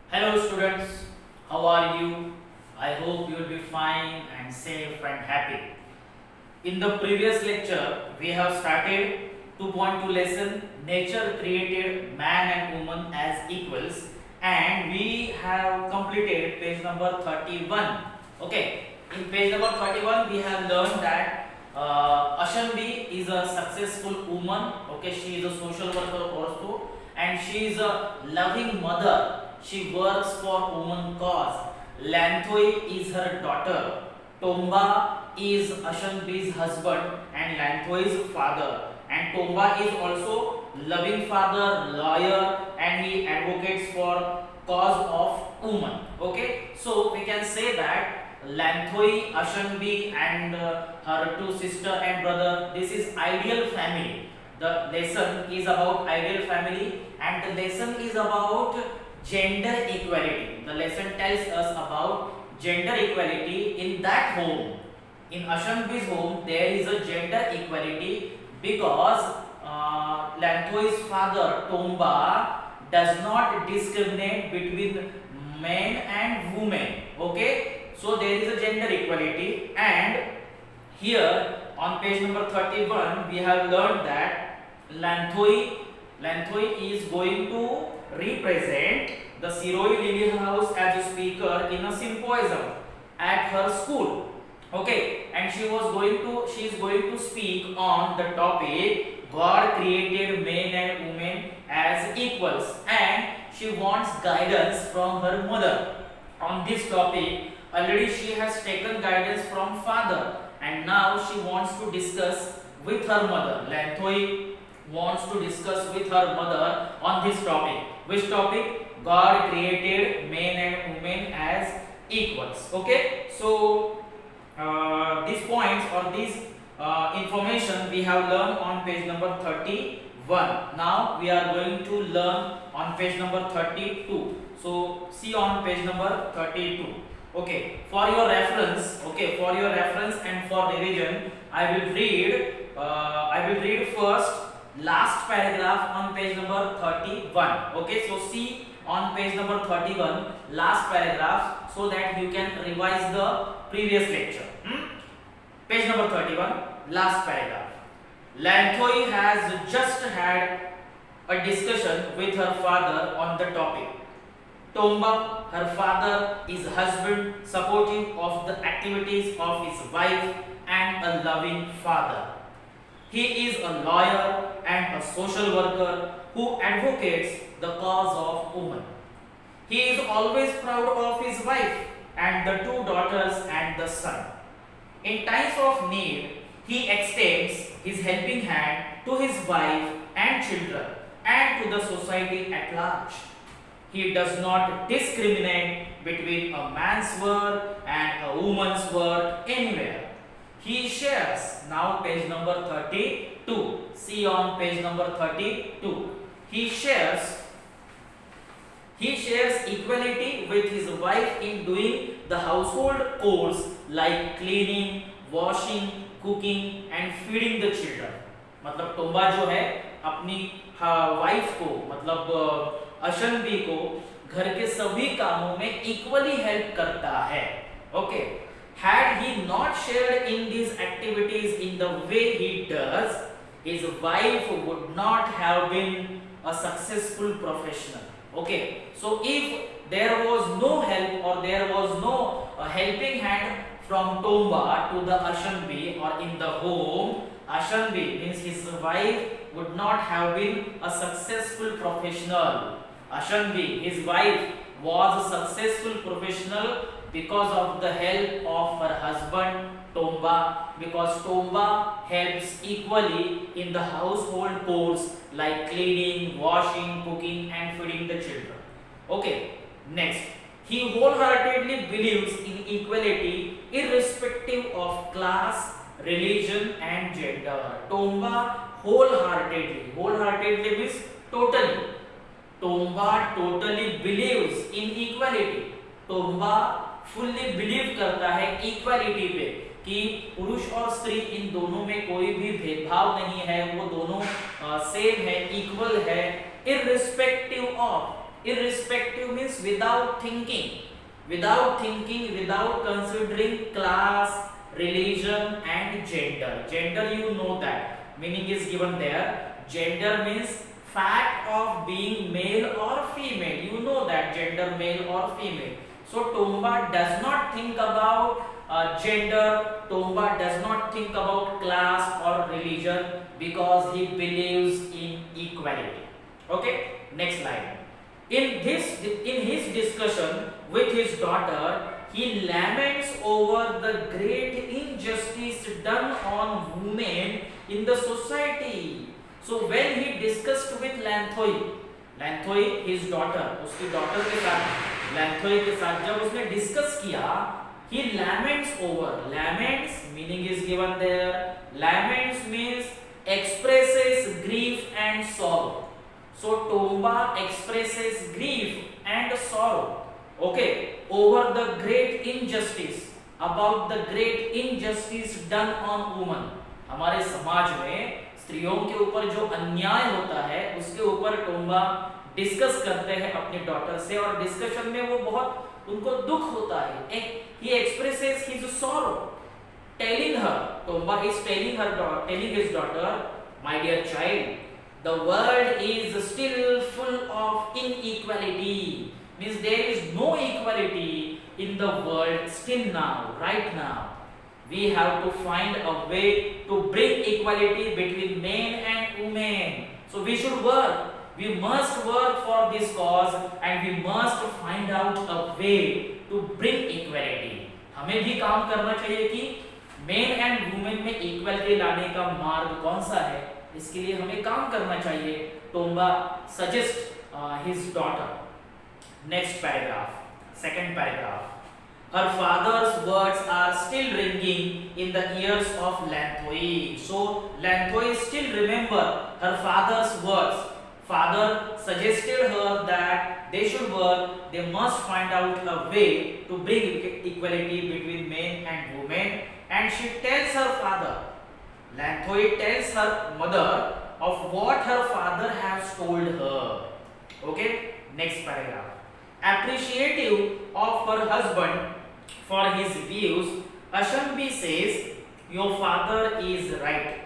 Hello students, how are you? I hope you will be fine and safe and happy. In the previous lecture, we have started 2.2 lesson Nature created man and woman as equals, and we have completed page number 31. Okay, in page number 31 we have learned that Ashanbi is a successful woman. Okay, she is a social worker also, and she is a loving mother. She works for woman cause. Lanthoi is her daughter. Tomba is Ashanbi's husband and Lanthoi's father. And Tomba is also loving father, lawyer, and he advocates for cause of woman. Okay, so we can say that Lanthoi, Ashanbi, and her two sister and brother. This is ideal family. The lesson is about ideal family, and the lesson is about gender equality. The lesson tells us about gender equality in that home. In Ashanbi's home, there is a gender equality because Lanthoi's father Tomba does not discriminate between men and women. Okay, so there is a gender equality, and here on page number 31 we have learned that Lanthoi is going to represent the Siroi Lily House as a speaker in a symposium at her school. Okay, and she is going to speak on the topic God created men and women as equals, and she wants guidance from her mother on this topic. Already she has taken guidance from father, and now she wants to discuss with her mother. Lanthoi wants to discuss with her mother on this topic. Which topic? God created men and women as equals. Okay, so these points or these information we have learned on page number 31. Now we are going to learn on page number 32. So see on page number 32. Okay, for your reference, and for revision, I will read first last paragraph on page number 31. Okay, so see on page number 31 last paragraph so that you can revise the previous lecture. Page number 31 last paragraph. Lanthoi has just had a discussion with her father on the topic. Tomba, her father, is husband, supportive of the activities of his wife, and a loving father. He is a lawyer and a social worker who advocates the cause of women. He is always proud of his wife and the two daughters and the son. In times of need, he extends his helping hand to his wife and children and to the society at large. He does not discriminate between a man's work and a woman's work anywhere. He shares, now page number 32. See on page number 32. He shares equality with his wife in doing the household chores like cleaning, washing, cooking and feeding the children. मतलब टोम्बा जो है अपनी wife को मतलब अशनबी को घर के सभी कामों में इक्वली हेल्प करता है. Okay, had he not shared in these activities in the way he does, his wife would not have been a successful professional. Okay, so if there was no help or there was no helping hand from Tomba to the Ashanbi or in the home, Ashanbi means his wife would not have been a successful professional. Ashanbi, his wife, was a successful professional because of the help of her husband Tomba, because Tomba helps equally in the household chores like cleaning, washing, cooking and feeding the children. Okay, next. He wholeheartedly believes in equality irrespective of class, religion and gender. Tomba wholeheartedly means totally. Tomba totally believes in equality. Tomba fully believe करता है equality पे कि पुरुष और स्त्री इन दोनों में कोई भी भेदभाव नहीं है, वो दोनों सेम है, इक्वल है, irrespective of Irrespective means without thinking, without considering class, religion and gender. Gender, you know that meaning is given there. Gender means fact of being male or female. You know that gender, male or female. So Tomba does not think about gender. Tomba does not think about class or religion because he believes in equality. Okay, next slide. In his discussion with his daughter, he laments over the great injustice done on women in the society. So when he discussed with Lanthoi his daughter, उसकी daughter के साथ, Lanthoi के साथ जब उसने discuss किया, he laments over. Laments meaning is given there. Laments means expresses grief and sorrow. So Tomba expresses grief and sorrow, okay, over the great injustice, about the great injustice done on women. हमारे समाज में स्त्रियों के ऊपर जो अन्याय होता है उसके ऊपर टोम्बा डिस्कस करते हैं अपनी डॉटर से, और डिस्कशन में वो बहुत उनको दुख होता है. He expresses his sorrow, telling her, Tomba is telling his daughter, my dear child, the world is still full of inequality. Means there is no equality in the world still now, right now. We have to find a way to bring equality between men and women. So we should work. We must work for this cause and we must find out a way to bring equality. हमें भी काम करना चाहिए कि men and women में equality लाने का मार्ग कौन सा है, इसके लिए हमें काम करना चाहिए. टोम्बा suggest his daughter. Next paragraph, second paragraph. Her father's words are still ringing in the ears of Lanthoi. So Lanthoi still remember her father's words. Father suggested her that they should work, they must find out a way to bring equality between men and women. And she tells her father, Lanthoi tells her mother of what her father has told her. Okay, next paragraph. Appreciative of her husband for his views, Ashanbi says, your father is right.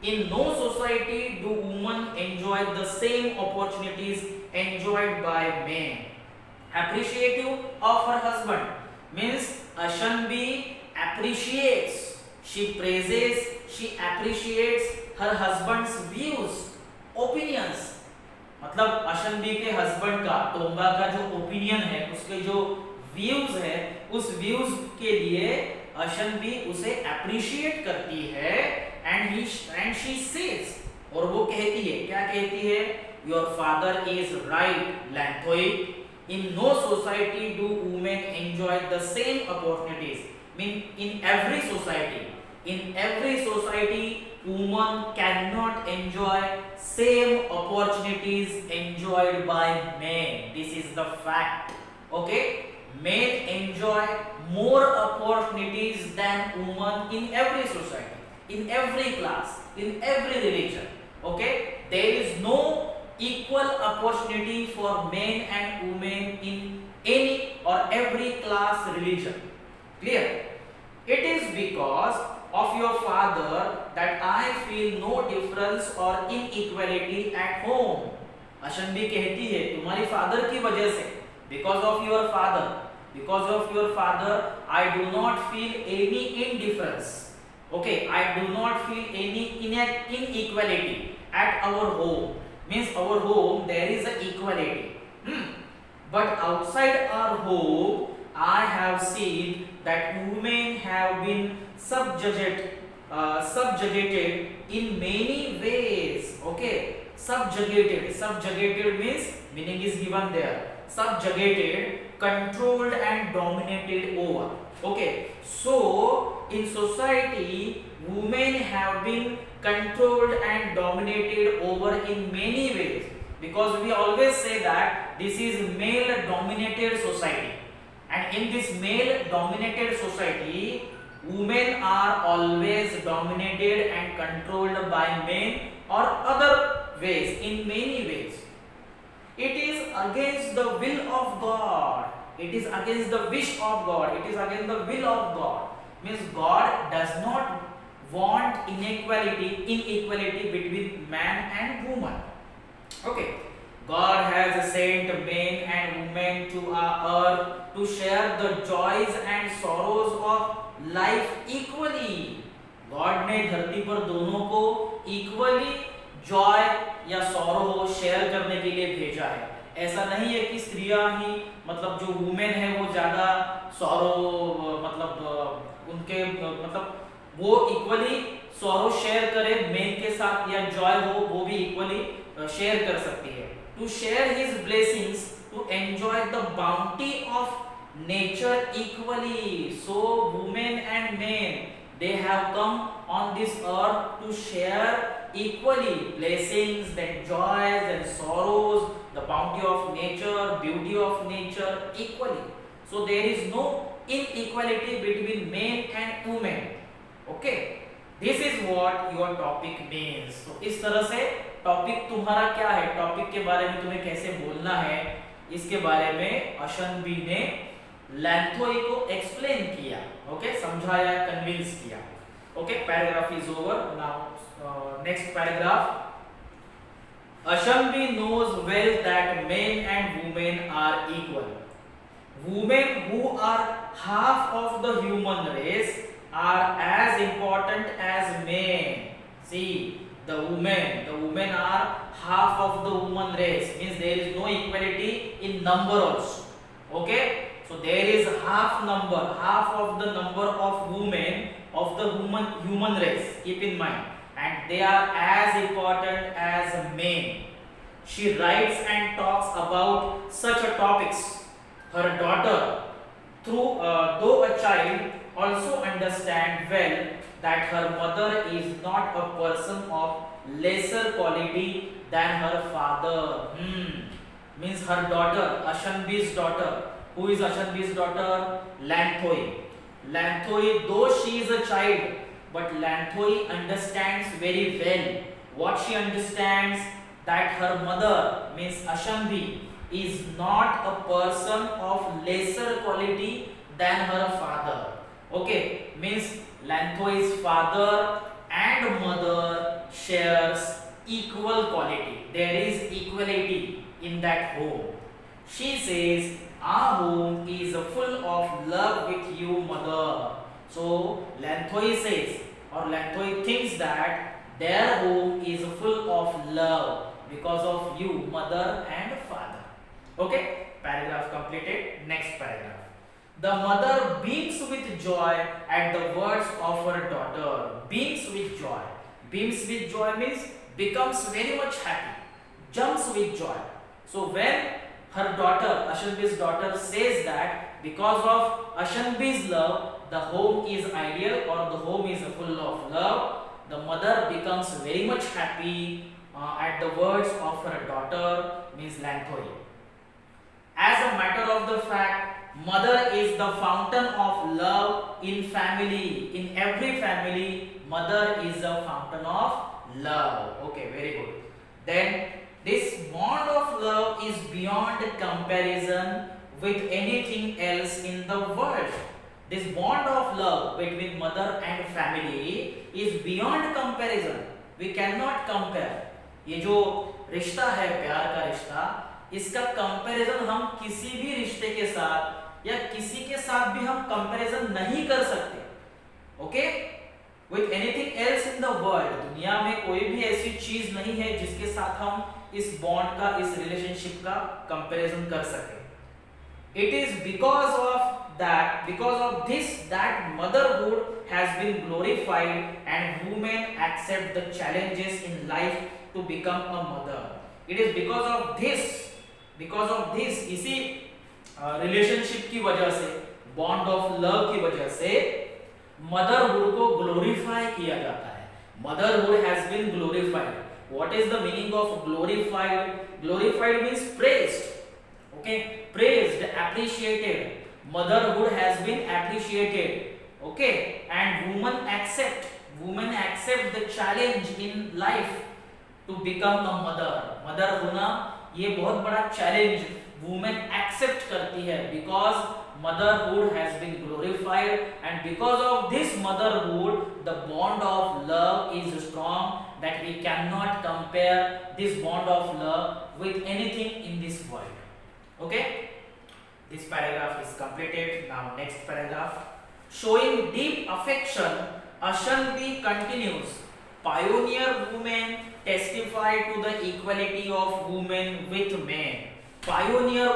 In no society do women enjoy the same opportunities enjoyed by men. Appreciative of her husband means Ashanbi appreciates, she praises, she appreciates her husband's views, opinions. मतलब अशनबी के husband का, टोम्बा का जो opinion है, उसके जो views है, उस व्यूज के लिए अशनबी उसे अप्रिशिएट करती है. एंड शी सेज, और वो कहती है, क्या कहती है? Your father is right Lanthoi. In no society do women enjoy the same opportunities. Mean in every society women cannot enjoy same opportunities enjoyed by men. This is the fact. Okay, men enjoy more opportunities than women in every society, in every class, in every religion. Okay, there is no equal opportunity for men and women in any or every class religion. Clear? It is because of your father that I feel no difference or inequality at home. अशनबी कहती है तुम्हारी father की वजह से, because of your father I do not feel any indifference. Okay, I do not feel any inequality at our home. Means our home there is a equality. But outside our home I have seen that women have been subjugated in many ways. Okay, subjugated means meaning is given there. Subjugated, controlled and dominated over. Okay, so in society women have been controlled and dominated over in many ways, because we always say that this is male dominated society, and in this male dominated society women are always dominated and controlled by men or other ways, in many ways. It is against the will of God. It is against the wish of God. It is against the will of God. Means God does not want inequality between man and woman. Okay. God has sent men and women to our earth to share the joys and sorrows of life equally. God ने धरती पर दोनों को equally Joy या sorrow share करने के लिए भेजा है। ऐसा नहीं है कि स्त्रियां ही मतलब जो वुमेन है वो ज्यादा सॉरो मतलब उनके मतलब वो इक्वली सॉरो शेयर करे मेन के साथ या जॉय हो वो भी इक्वली शेयर कर सकती है। To share his blessings to enjoy the bounty of nature equally. So women and men they have come on this earth to share equally blessings, then joys and sorrows, the bounty of nature, beauty of nature equally. So there is no inequality between men and women. Okay, this is what your topic means. तो इस तरह से topic तुम्हारा क्या है, topic के बारे में तुम्हें कैसे बोलना है, इसके बारे में अशनबी ने लैंथोई को एक्सप्लेन किया। ओके, समझाया, कन्विंस किया। Okay, paragraph is over. Now next paragraph. Ashambhi knows well that men and women are equal. Women who are half of the human race are as important as men. See, the women are half of the human race, means there is no equality in number also. Okay, so there is half of the number of women of the human race, keep in mind, and they are as important as men. She writes and talks about such topics. Her daughter, though a child, also understands well that her mother is not a person of lesser quality than her father. Means her daughter, Ashambhi's daughter. Who is Ashambhi's daughter? Lanthoy. Lanthoy, though she is a child, but Lanthoy understands very well. What she understands, that her mother, means Ashambhi, is not a person of lesser quality than her father. Okay, means Lanthoy's father and mother shares equal quality. There is equality in that home. She says, our home is full of love with you, mother. So Lanthoy says, or Lanthoy thinks that their home is full of love because of you, mother and father. Okay, paragraph completed. Next paragraph. The mother beams with joy at the words of her daughter. Beams with joy. Beams with joy means becomes very much happy, jumps with joy. So when her daughter, Ashambhi's daughter, says that because of Ashambhi's love, the home is ideal or the home is full of love, the mother becomes very much happy at the words of her daughter, means Lanthoy. As a matter of the fact, mother is the fountain of love in family. In every family, mother is a fountain of love. Okay, very good. Then this bond of love is beyond comparison with anything else in the world. This bond of love between mother and family is beyond comparison. We cannot compare. ये जो रिश्ता है, प्यार का रिश्ता, इसका comparison हम किसी भी रिश्ते के साथ या किसी के साथ भी हम कंपैरिजन नहीं कर सकते। Okay, with anything else in the world, दुनिया में कोई भी ऐसी चीज नहीं है जिसके साथ हम इस बॉन्ड का, इस रिलेशनशिप का कंपैरिजन कर सके। It is because of this that motherhood has been glorified and women accept the challenges in life to become a mother. It is because of this इसी रिलेशनशिप की वजह से, बॉन्ड ऑफ लव की वजह से motherhood को glorify किया जाता है। Motherhood has been glorified. What is the meaning of glorified? Glorified means praised. Okay, praised, appreciated. Motherhood has been appreciated. Okay, and women accept the challenge in life to become a mother. Mother होना ये बहुत बड़ा challenge women accept करती है, because motherhood has been glorified, and because of this motherhood the bond of love is strong, that we cannot compare this bond of love with anything in this world. Okay, this paragraph is completed. Now next paragraph, showing deep affection, Ashanti continues, pioneer women testify to the equality of women with men. Pioneer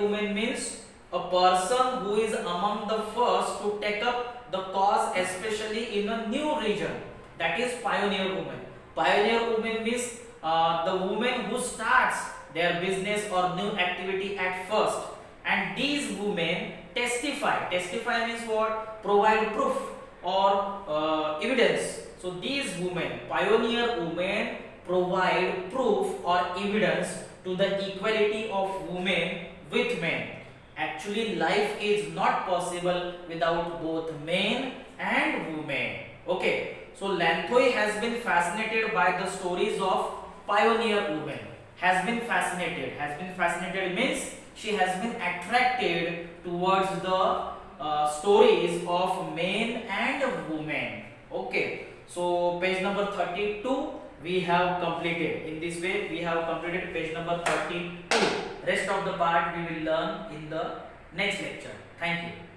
woman means a person who is among the first to take up the cause, especially in a new region. That is pioneer woman. Pioneer woman means the woman who starts their business or new activity at first, and these women testify. Testify means what? Provide proof or evidence. So these women, pioneer women, provide proof or evidence to the equality of women with men. Actually, life is not possible without both men and women. Okay, so Lanthoi has been fascinated by the stories of pioneer women. Has been fascinated means she has been attracted towards the stories of men and women. Okay, so page number 32 we have completed. In this way we have completed page number 32. Rest of the part we will learn in the next lecture. Thank you.